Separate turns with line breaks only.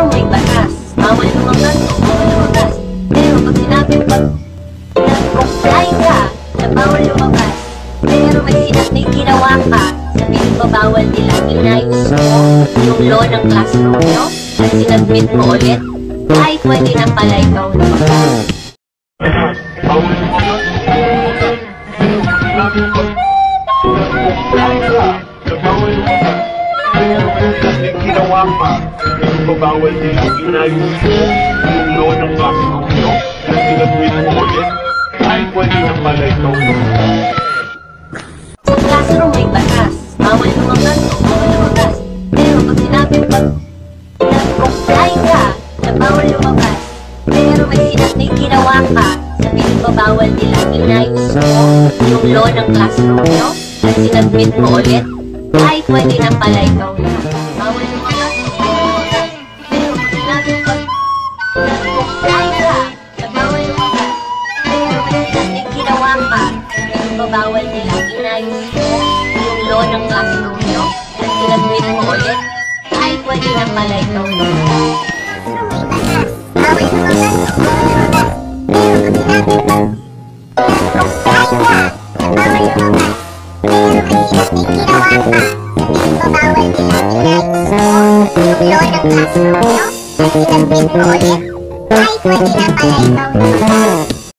Classroom may batas. Bawal lumabas o bawal lumabas. Pero pag sinabi nag-comply ka na bawal lumabas, pero may ginawa ka, sabihin mo bawal nila, inayos mo yung law ng classroom nyo at sinadmit mo ulit, ay pwede na pala ikaw lumabas.
Bawal lumabas. Bawal lumabas. May ginawa pa, bawal nila, inayos mo yung law ng classroom nyo at sinadmit mo ulit, ay pwede na pala ikaw lumabas.
Sa classroom may batas. Bawal lumabas o bawal lumabas. Pero pag sinabi nag-comply ka na bawal lumabas, pero may ginawa ka, sabihin mo bawal nila, inayos mo yung law ng classroom nyo at sinadmit mo ulit, ay pwede na pala ikaw lumabas. Bawal lumabas o bawal lumabas. Pero pag sinabi nag-comply ka na bawal lumabas, pero may ginawa ka, sabihin mo bawal nila, inayos mo yung law ng classroom nyo at sinadmit mo ulit, ay pwede na pala ikaw lumabas.
Classroom nyo at sinadmit mo ulit, ay pwede na pala ikaw lumabas.